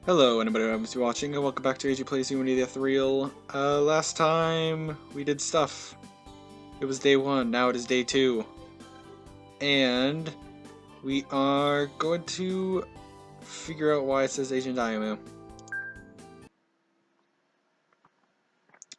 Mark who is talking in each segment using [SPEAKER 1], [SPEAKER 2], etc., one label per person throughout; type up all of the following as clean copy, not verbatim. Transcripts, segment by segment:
[SPEAKER 1] Hello, anybody who happens to be watching, and welcome back to AG Plays Yumina the Ethereal. Last time we did stuff. It was day 1, now it is day 2. And we are going to figure out why it says Agent Ayumu.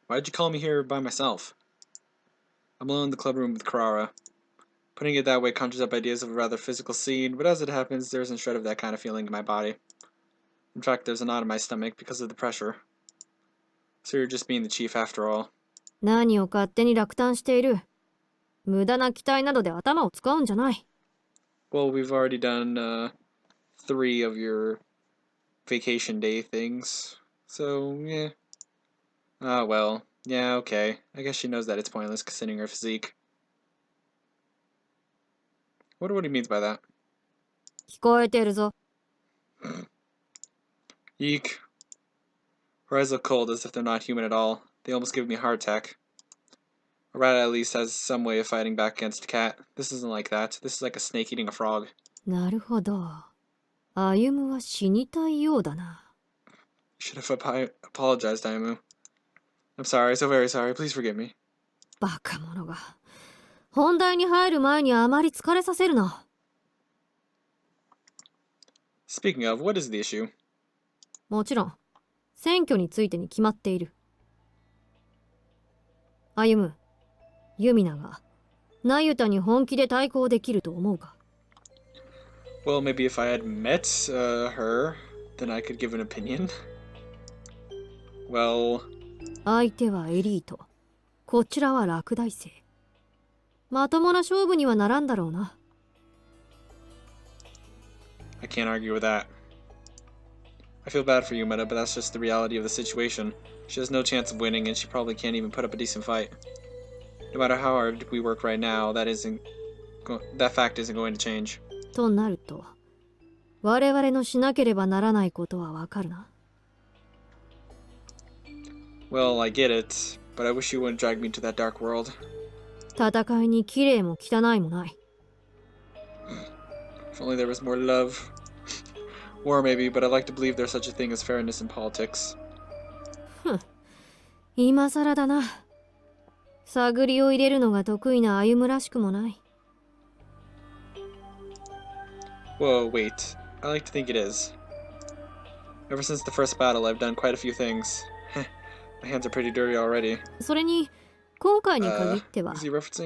[SPEAKER 1] Why did you call me here by myself? I'm alone in the club room with Kirara. Putting it that way conjures up ideas of a rather physical scene, but as it happens, there isn't a shred of that kind of feeling in my body. In fact, there's a knot in my stomach because of the pressure. So you're just being the chief after all.
[SPEAKER 2] 何を勝手に落胆している。無駄な期待などで頭を使うんじゃない。
[SPEAKER 1] Well, we've already done 3 of your vacation day things. So, yeah. Ah, well. Yeah, okay. I guess she knows that it's pointless considering her physique. Wonder what he means by that.
[SPEAKER 2] 聞こえてるぞ。
[SPEAKER 1] Eek. Her eyes look cold as if they're not human at all. They almost give me a heart attack. A rat at least has some way of fighting back against a cat. This isn't like that. This is like a snake eating a frog.
[SPEAKER 2] なるほど。歩夢は死にたいようだな。
[SPEAKER 1] You should have apologized, Ayumu. I'm sorry, so very sorry. Please forgive me.
[SPEAKER 2] バカ者が。本題に入る前にあまり疲れさせるな。
[SPEAKER 1] Speaking of, what is the issue?
[SPEAKER 2] もちろん、選挙についてに決まっている。歩夢、ユミナが、ナユタに本気で対抗できると思うか。
[SPEAKER 1] Well, maybe if I had met her, then I could give an opinion. Well...
[SPEAKER 2] 相手はエリート。こちらは落第生。まともな勝負にはならんだろうな。
[SPEAKER 1] I can't argue with that. I feel bad for Yumina, but that's just the reality of the situation. She has no chance of winning, and she probably can't even put up a decent fight. No matter how hard we work right now, that fact isn't going to change.
[SPEAKER 2] となると、我々のしなければならないことはわかるな。
[SPEAKER 1] Well, I get it, but I wish you wouldn't drag me to that dark world.
[SPEAKER 2] 戦いに綺麗も汚いもない。
[SPEAKER 1] If only there was more love. War maybe, but I'd like to believe there's such a thing as fairness in politics.
[SPEAKER 2] ふん、今さらだな。探りを入れるのが得意な歩夢らしくもない。
[SPEAKER 1] Whoa, wait. I like to think it is. Ever since the first battle, I've done quite a few things. My hands are pretty dirty already.
[SPEAKER 2] それに、今回に限っては、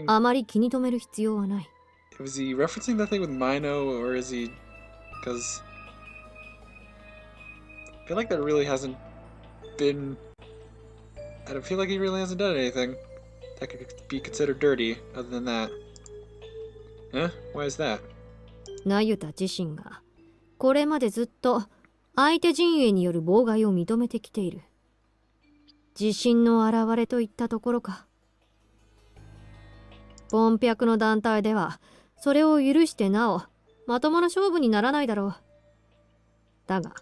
[SPEAKER 2] あまり気に留める必要はない。
[SPEAKER 1] Was he referencing that thing with Mino, or is he... Because... I feel like that really hasn't been... I don't feel like he really hasn't done anything that could be considered dirty, other than that. Huh? Why is that?
[SPEAKER 2] ナユタ自身が、これまでずっと相手陣営による妨害を認めてきている。自信の表れといったところか。ポンピャクの団体では、それを許してなお、まともな勝負にならないだろう。だが。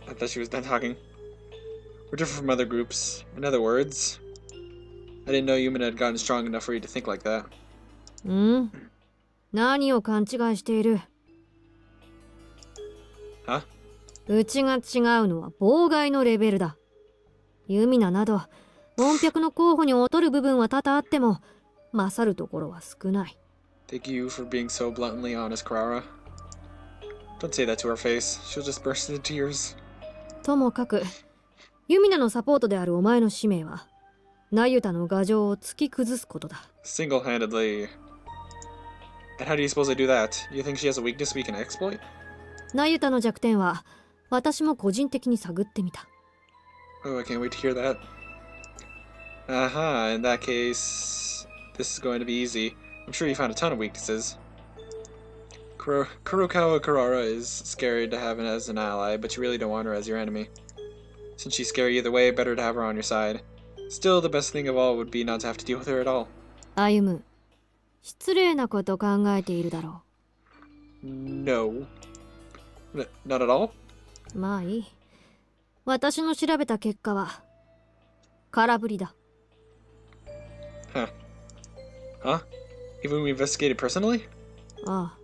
[SPEAKER 1] I thought she was done talking. We're different from other groups. In other words, I didn't know Yumina had gotten strong enough for you to think like that.
[SPEAKER 2] 何を勘違いしている。
[SPEAKER 1] は？
[SPEAKER 2] うちが違うのは妨害のレベルだ。ユミナなど、本百の候補に劣る部分は多々あっても、勝るところは少ない。
[SPEAKER 1] Thank you for being so bluntly honest, Kirara. Don't say that to her face. She'll just burst into tears.
[SPEAKER 2] ともかく、ユミナのサポートであるお前の使命は、ナユタの牙城を突き崩すことだ。
[SPEAKER 1] Single-handedly. And how do you suppose I do that? You think she has a weakness we can exploit?
[SPEAKER 2] ナユタの弱点は、私も個人的に探ってみた。
[SPEAKER 1] Oh, I can't wait to hear that. In that case, this is going to be easy. I'm sure you found a ton of weaknesses. Kurokawa Kirara is scary to have as an ally, but you really don't want her as your enemy. Since she's scary either way, better to have her on your side. Still, the best thing of all would be not to have to deal with her at all.
[SPEAKER 2] 歩む、失礼なこと考えているだろ
[SPEAKER 1] う。No. Not at all?
[SPEAKER 2] まあいい。私の調べた結果は、空振りだ。
[SPEAKER 1] Huh? Even we investigated personally?
[SPEAKER 2] ああ。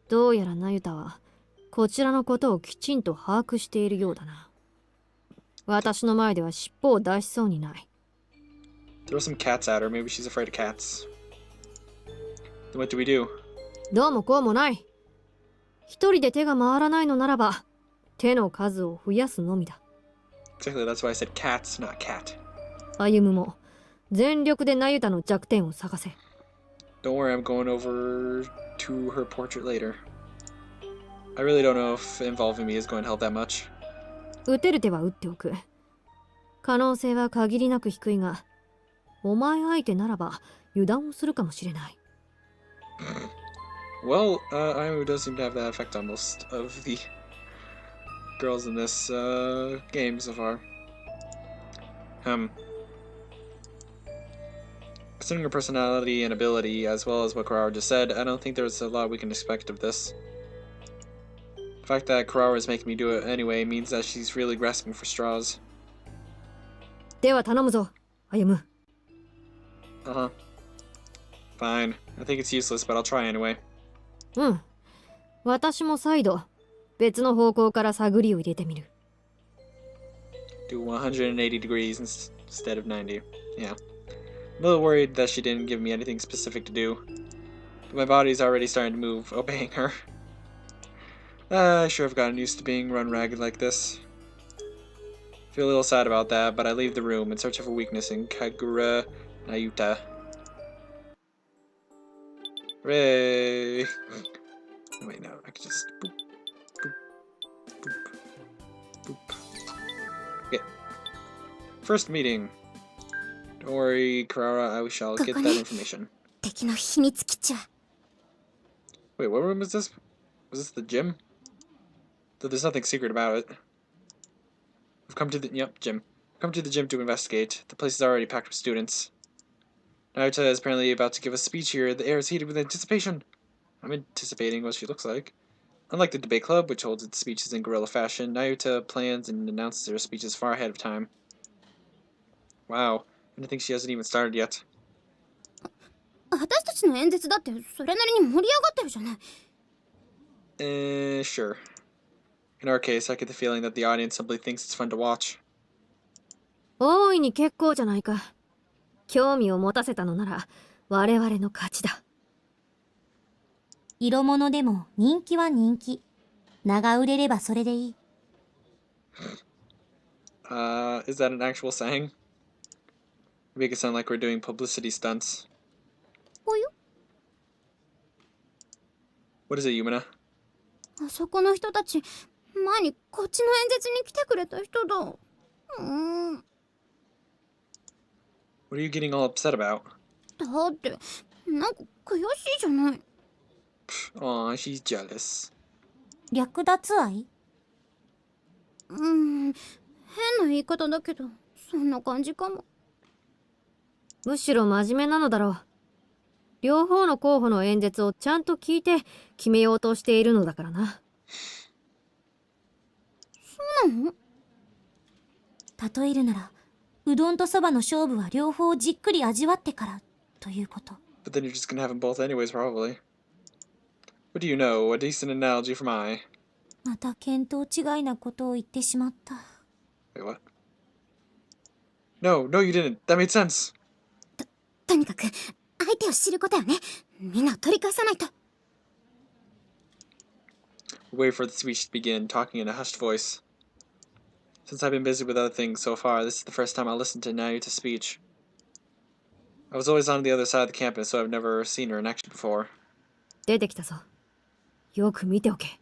[SPEAKER 2] どうやらナユタは、こちらのことをきちんと把握しているようだな。私の前では尻尾を出しそうにない。
[SPEAKER 1] Throw some cats at her. Maybe she's afraid of cats. Then what do we do?
[SPEAKER 2] どうもこうもない。一人で手が回らないのならば、手の数を増やすのみだ。
[SPEAKER 1] Exactly, that's why I said cats, not cat.
[SPEAKER 2] 歩むも全力でナユタの弱点を探せ。
[SPEAKER 1] Don't worry, I'm going over to her portrait later. I really don't know if involving me is going to help that much.
[SPEAKER 2] 撃てる手は撃っておく。可能性は限りなく低いが、お前相手ならば油断をするかもしれない。
[SPEAKER 1] Well, Ayumu does seem to have that effect on most of the girls in this game so far. Considering her personality and ability, as well as what Kirara just said, I don't think there's a lot we can expect of this. The fact that Kirara is making me do it anyway means that she's really grasping for straws.
[SPEAKER 2] では頼むぞ、歩む。
[SPEAKER 1] Uh-huh. Fine. I think it's useless, but I'll try anyway.
[SPEAKER 2] うん。私も再度、別の方向から探りを入れてみる。
[SPEAKER 1] Do 180 degrees instead of 90. Yeah. I'm a little worried that she didn't give me anything specific to do. But my body's already starting to move, obeying her. I sure have gotten used to being run ragged like this. Feel a little sad about that, but I leave the room in search of a weakness in Kagura Nayuta. Hooray! Oh, wait, no, I can just boop, boop, boop, boop. Okay. First meeting. Don't worry, Kirara, I shall get that information.
[SPEAKER 3] 敵の秘密基地は
[SPEAKER 1] Wait, what room is this? Was this the gym? Though there's nothing secret about it. We've come to the gym. We've come to the gym to investigate. The place is already packed with students. Nayuta is apparently about to give a speech here. The air is heated with anticipation. I'm anticipating what she looks like. Unlike the debate club, which holds its speeches in guerrilla fashion, Nayuta plans and announces her speeches far ahead of time. Wow, and I think she hasn't even started yet.
[SPEAKER 3] 私たちの演説だってそれなりに盛り上がってるじゃない。
[SPEAKER 1] Sure. In our case, I get the feeling that the audience simply thinks it's fun to watch.
[SPEAKER 2] 大いに結構じゃないか。興味を持たせたのなら我々の勝ちだ。
[SPEAKER 3] 色物でも人気は人気。名が売れればそれでいい。
[SPEAKER 1] Is that an actual saying? You make it sound like we're doing publicity stunts.
[SPEAKER 3] およ
[SPEAKER 1] What is it, Yumina?
[SPEAKER 3] あそこの人たち、前にこっちの演説に来てくれた人だ。
[SPEAKER 1] What are you getting all upset about?
[SPEAKER 3] だって、なんか悔しいじゃない。
[SPEAKER 1] Aw, she's jealous.
[SPEAKER 3] 略奪愛変な言い方だけど、そんな感じかも。
[SPEAKER 2] むしろ真面目なのだろう。両方の候補の演説をちゃんと聞いて決めようとしているのだからな。
[SPEAKER 3] そうなの？例えるなら、うどんとそばの勝負は両方じっくり味わってからということ。
[SPEAKER 1] But then you're just gonna have them both anyways, probably. What do you know? A decent analogy from I.
[SPEAKER 3] また見当違いなことを言ってしまった。
[SPEAKER 1] Wait, what? No, you didn't. That made sense.
[SPEAKER 3] とにかく、相手を知ることよね。みんな取り返さないと。
[SPEAKER 1] Wait for the speech to begin, talking in a hushed voice. Since I've been busy with other things so far, this is the first time I'll listen to Nayuta's speech. I was always on the other side of the campus, so I've never seen her in action before.
[SPEAKER 2] 出てきたぞ。よく見ておけ。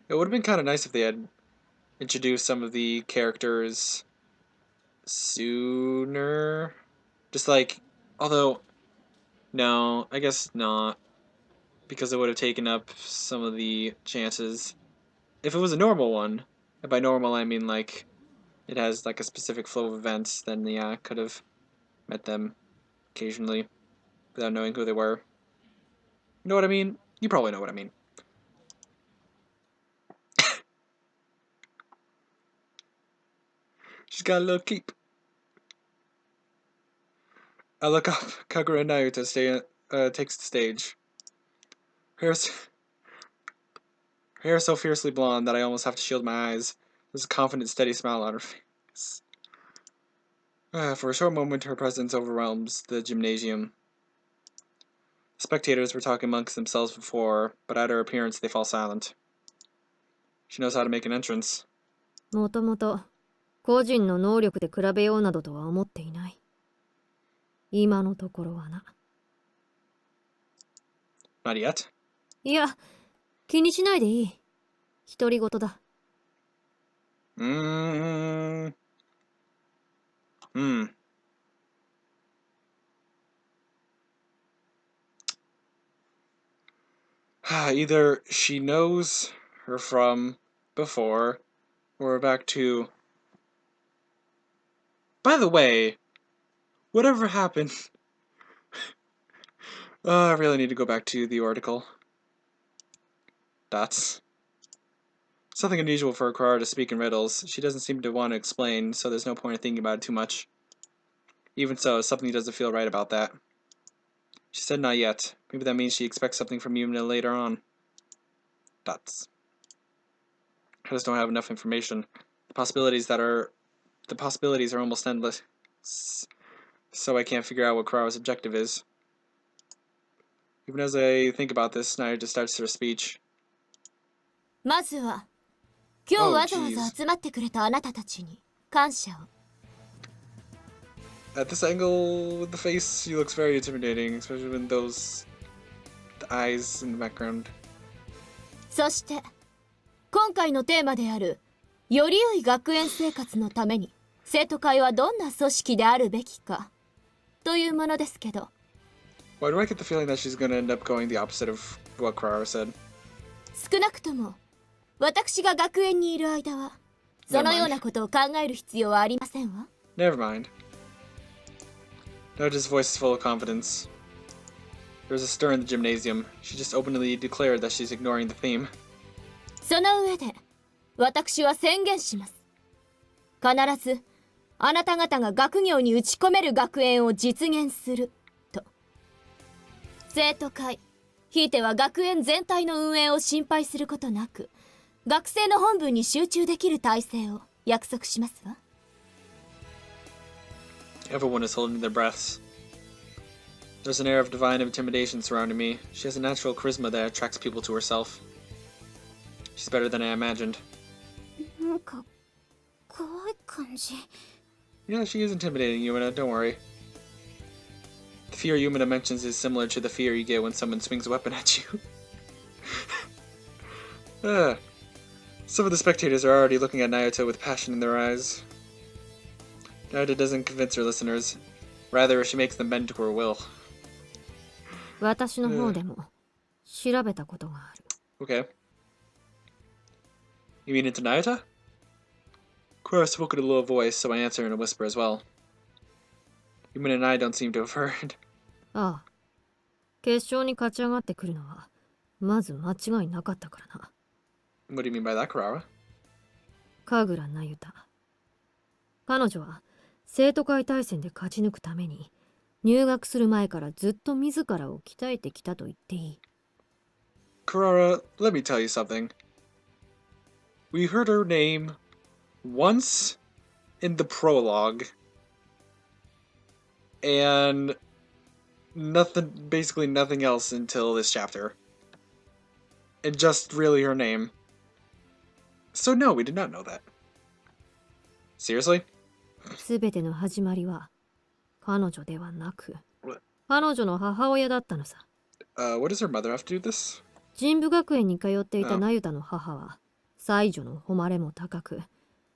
[SPEAKER 1] It would have been kind of nice if they had introduced some of the characters sooner. Just like, although, no, I guess not. Because it would have taken up some of the chances. If it was a normal one, and by normal I mean like, it has like a specific flow of events, then yeah, I could have met them occasionally without knowing who they were. You know what I mean? You probably know what I mean. She's got a little keep. I look up. Kagura Nayuta takes the stage. Her Her hair is so fiercely blonde that I almost have to shield my eyes. There's a confident, steady smile on her face. For a short moment, her presence overwhelms the gymnasium. Spectators were talking amongst themselves before, but at her appearance they fall silent. She knows how to make an entrance.
[SPEAKER 2] もともと個人の能力で比べようなどとは思っていない。今のところはな。
[SPEAKER 1] Not yet?
[SPEAKER 2] いや、気にしないでいい。独り言だ。
[SPEAKER 1] Either she knows her from before, or we're back to... By the way, whatever happened... I really need to go back to the article. Dots. Something unusual for Kirara to speak in riddles. She doesn't seem to want to explain, so there's no point in thinking about it too much. Even so, something doesn't feel right about that. She said not yet. Maybe that means she expects something from Yumina later on. Dots. I just don't have enough information. The possibilities are almost endless. So I can't figure out what Kirara's objective is. Even as I think about this, Nayuta starts her speech.
[SPEAKER 3] まずは今日わざわざ集まってくれたあなたたちに感謝を。
[SPEAKER 1] At this angle with the face, she looks very intimidating, especially when those eyes in the background.
[SPEAKER 3] そして今回のテーマであるより良い学園生活のために生徒会はどんな組織であるべきかというものですけど。
[SPEAKER 1] Why do I get the feeling that she's going to end up going the opposite of what Kirara said?
[SPEAKER 3] 少なくとも私が学園にいる間はそのようなことを考える必要はありませんわ。
[SPEAKER 1] Never mind. Nayuta's voice is full of confidence. There's a stir in the gymnasium. She just openly declared that she's ignoring the theme.
[SPEAKER 3] その上で私は宣言します。必ずあなた方が学業に打ち込める学園を実現すると。生徒会、ひいては学園全体の運営を心配することなく、学生の本分に集中できる体制を約束しますわ。
[SPEAKER 1] Everyone is holding their breaths. There's an air of divine intimidation surrounding me. She has a natural charisma that attracts people to herself. She's better than I imagined.
[SPEAKER 3] なんか怖い感じ。
[SPEAKER 1] Yeah, she is intimidating, Yumina, don't worry. The fear Yumina mentions is similar to the fear you get when someone swings a weapon at you. Some of the spectators are already looking at Nayuta with passion in their eyes. Nayuta doesn't convince her listeners. Rather, she makes them bend to her will.
[SPEAKER 2] 私の方でも調べたことがある。
[SPEAKER 1] Okay. You mean into Nayuta? Kirara spoke in a low voice, so I answer in a whisper as well. Yumina and I don't seem to have heard.
[SPEAKER 2] ああ。決勝に勝ち上がってくるのはまず間違いなかったからな。
[SPEAKER 1] What do you mean by that, Kirara?
[SPEAKER 2] 神楽那由他。彼女は生徒会対戦で勝ち抜くために入学する前からずっと自らを鍛えてきたと言っていい。
[SPEAKER 1] Kirara, let me tell you something. We heard her name once in the prologue, and basically nothing else until this chapter. And just really her name. So no, we did not know that. Seriously?
[SPEAKER 2] すべての始まりは彼女ではなく、彼女の母親だったのさ。
[SPEAKER 1] What does her mother have to do with this?
[SPEAKER 2] 神武学園に通っていた那由他の母は、才女の誉れも高く、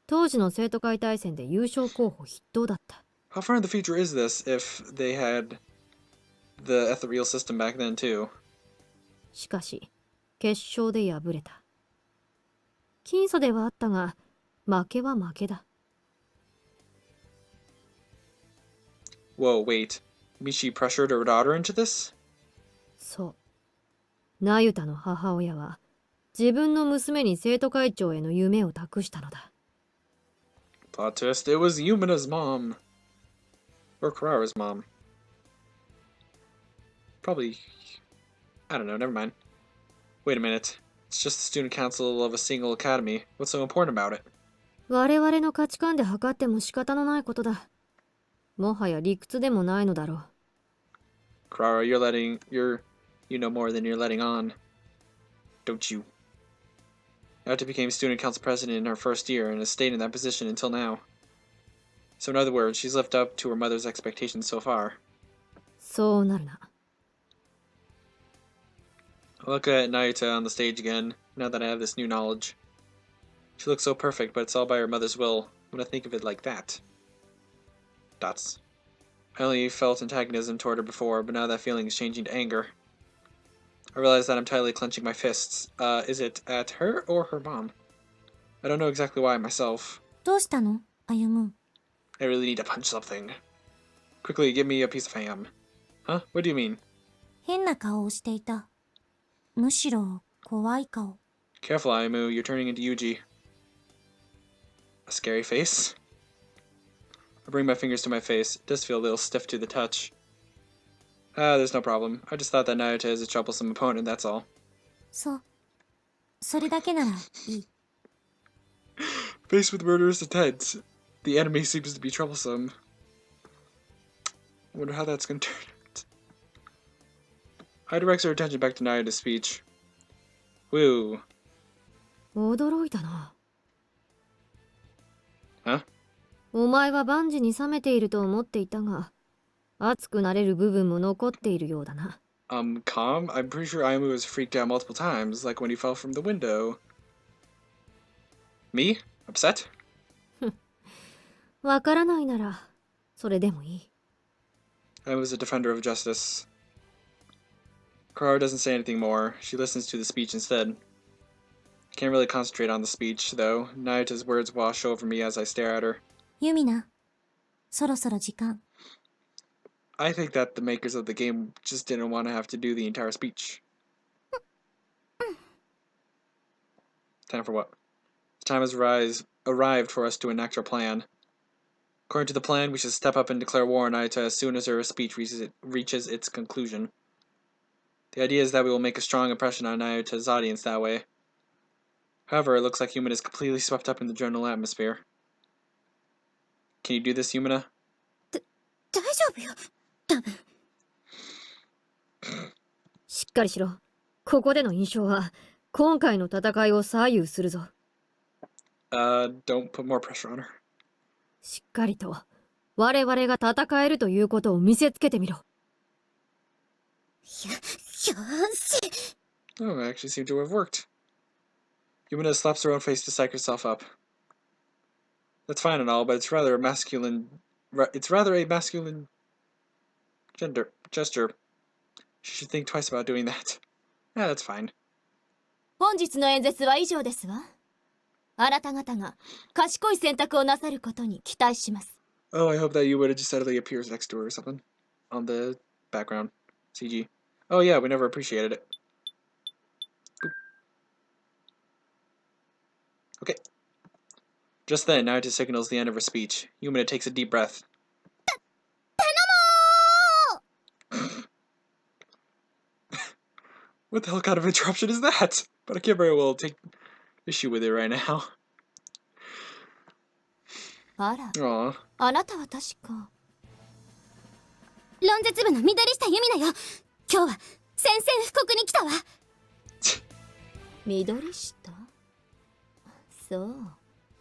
[SPEAKER 2] 当時の生徒会対戦で優勝候補筆頭だった。
[SPEAKER 1] How far in the future is this if they had the ethereal system back then too?
[SPEAKER 2] しかし、決勝で敗れた。僅差ではあったが、負けは負けだ。
[SPEAKER 1] Whoa, wait. You mean she pressured her daughter into this?
[SPEAKER 2] そう。那由他の母親は、自分の娘に生徒会長への夢を託したのだ。
[SPEAKER 1] Plot twist, it was Yumina's mom. Or Kirara's mom. Probably... I don't know, never mind. Wait a minute. It's just the student council of a single academy. What's so important about it?
[SPEAKER 2] 我々の価値観で測っても仕方のないことだ。もはや理屈でもないのだろう。
[SPEAKER 1] Kirara, you know more than you're letting on. Don't you? Nayuta became student council president in her first year and has stayed in that position until now. So in other words, she's lived up to her mother's expectations so far.
[SPEAKER 2] そうなるな。
[SPEAKER 1] I look at Nayuta on the stage again, now that I have this new knowledge. She looks so perfect, but it's all by her mother's will, when I think of it like that. Dots. I only felt antagonism toward her before, but now that feeling is changing to anger. I realize that I'm tightly clenching my fists. Is it at her or her mom? I don't know exactly why myself.
[SPEAKER 3] どうしたの、歩む。
[SPEAKER 1] I really need to punch something. Quickly, give me a piece of ham. Huh? What do you mean?
[SPEAKER 3] 変な顔をしていた。むしろ怖い顔。
[SPEAKER 1] Careful, Ayumu, you're turning into Yuji. A scary face? I bring my fingers to my face. It does feel a little stiff to the touch. There's no problem. I just thought that Nayuta is a troublesome opponent, that's all.
[SPEAKER 3] そう。それだけならいい。
[SPEAKER 1] Faced with murderous intent, the enemy seems to be troublesome. I wonder how that's going to turn out. I direct her attention back to Nayuta's speech. Woo.
[SPEAKER 2] 驚いたな。
[SPEAKER 1] Huh?
[SPEAKER 2] お前は万事に冷めていると思っていたが、熱くなれる部分も残っているようだな。
[SPEAKER 1] Calm? I'm pretty sure Ayumu was freaked out multiple times, like when he fell from the window. Me? Upset?
[SPEAKER 2] わからないなら、それでもいい。
[SPEAKER 1] I was a defender of justice. Kirara doesn't say anything more. She listens to the speech instead. Can't really concentrate on the speech, though. Nayuta's words wash over me as I stare at her.
[SPEAKER 3] ユミナ、そろそろ時間。
[SPEAKER 1] I think that the makers of the game just didn't want to have to do the entire speech. Time for what? The time has arrived for us to enact our plan. According to the plan, we should step up and declare war on Nayuta as soon as her speech reaches its conclusion. The idea is that we will make a strong impression on Nayuta's audience that way. However, it looks like Yumina is completely swept up in the general atmosphere. Can you do this, Yumina?
[SPEAKER 3] 大丈夫よ、多分。
[SPEAKER 2] しっかりしろ。ここでの印象は、今回の戦いを左右するぞ。
[SPEAKER 1] Don't put more pressure on her.
[SPEAKER 2] しっかりと、我々が戦えるということを見せつけてみろ。
[SPEAKER 3] よし。
[SPEAKER 1] Oh, it actually seemed to have worked. Yumina slaps her own face to psych herself up. That's fine and all, but it's rather a masculine gesture. She should think twice about doing that. Yeah, that's fine.
[SPEAKER 3] 本日の演説は以上ですわ。あなた方が賢い選択をなさることに期待します。
[SPEAKER 1] Oh, I hope that Yumina just suddenly appears next to her or something. On the background. CG. Oh yeah, we never appreciated it. Boop. Okay. Just then, Nayuta signals the end of her speech. Yumina takes a deep breath. What the hell kind of interruption is that? But I can't very well take issue with it right now.
[SPEAKER 3] あら、
[SPEAKER 1] Aw.
[SPEAKER 3] あなたは確か。論説部の緑下由美奈よ。今日は宣戦布告に来たわ。緑下？そう、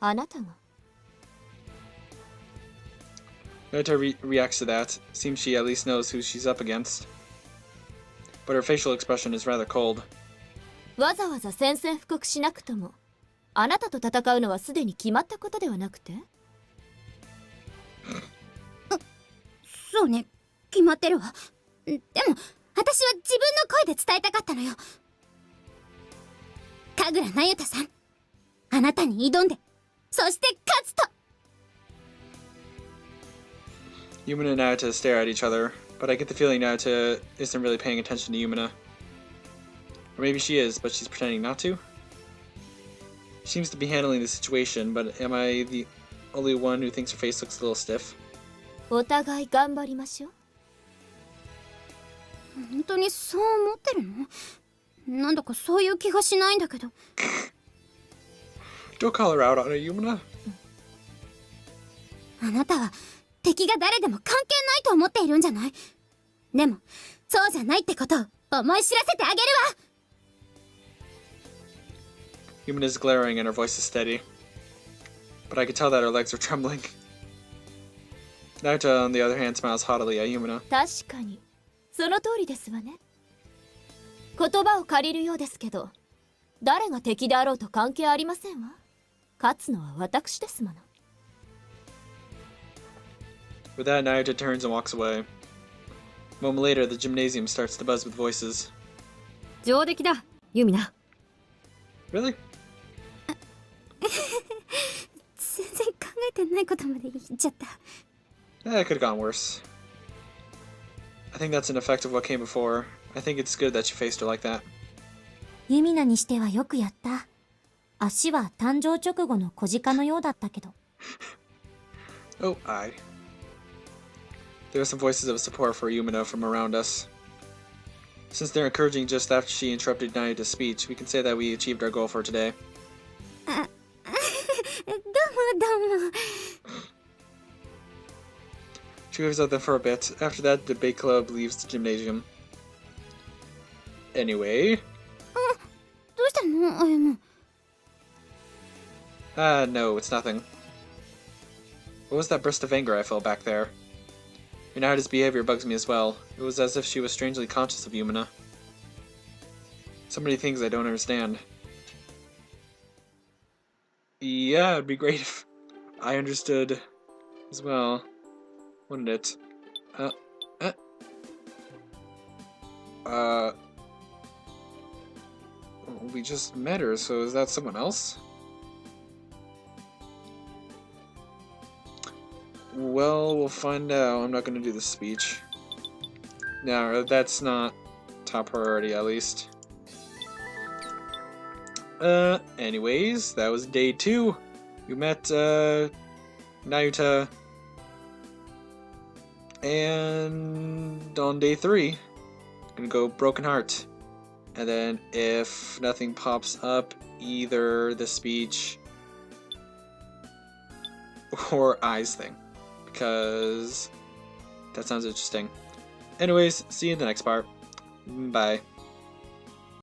[SPEAKER 3] あなたが。
[SPEAKER 1] Nayuta reacts to that. Seems she at least knows who she's up against. But her facial expression is rather cold.
[SPEAKER 3] わざわざ宣戦布告しなくとも、あなたと戦うのはすでに決まったことではなくて？そうね、決まってるわ。でも、私は自分の声で伝えたかったのよ。神楽那由他さん、あなたに挑んで、そして勝つと。
[SPEAKER 1] Yumina and Nayuta stare at each other, but I get the feeling Nayuta isn't really paying attention to Yumina. Or maybe she is, but she's pretending not to? She seems to be handling the situation, but am I the only one who thinks her face looks a little stiff?
[SPEAKER 3] お互い頑張りましょう。本当にそう思ってるの？
[SPEAKER 4] なんだかそういう気がしないんだけど。
[SPEAKER 1] Don't call her out on it, Yumina.
[SPEAKER 4] あなたは敵が誰でも関係ないと思っているんじゃない？でもそうじゃないってことを思い知らせてあげるわ。
[SPEAKER 1] Yumina's glaring and her voice is steady. But I could tell that her legs are trembling. Nayuta, on the other hand, smiles haughtily at Yumina.
[SPEAKER 3] 確かにその通りですわね。言葉を借りるようですけど、誰が敵であろうと関係ありませんわ。勝つのは私ですもの。
[SPEAKER 1] With that, Nayuta turns and walks away. A moment later, the gymnasium starts to buzz with voices.
[SPEAKER 2] 上出来だ、ユミナ。
[SPEAKER 1] Really?
[SPEAKER 4] 全然考えてないことまで言っちゃった。
[SPEAKER 1] It could have gone worse. I think that's an effect of what came before. I think it's good that she faced her like that.
[SPEAKER 4] ユミナにしてはよくやった。足は誕生直後の小鹿のようだったけど。
[SPEAKER 1] Oh, I. There are some voices of support for Yumina from around us. Since they're encouraging just after she interrupted Nayuta's speech, we can say that we achieved our goal for today.
[SPEAKER 4] どうもどうも。
[SPEAKER 1] She waves at them for a bit. After that, the debate club leaves the gymnasium. Anyway.
[SPEAKER 4] どうしたの、あやむ。
[SPEAKER 1] No, it's nothing. What was that burst of anger I felt back there? Yunaida's behavior bugs me as well. It was as if she was strangely conscious of Yumina. So many things I don't understand. Yeah, it'd be great if I understood as well, wouldn't it? We just met her, so is that someone else? Well, we'll find out. I'm not going to do the speech. No, that's not top priority, at least. Anyways, that was day 2. We met, Nayuta. And on day 3, gonna go Broken Heart. And then if nothing pops up, either the speech or Eyes thing. Because that sounds interesting. Anyways, see you in the next part. Bye.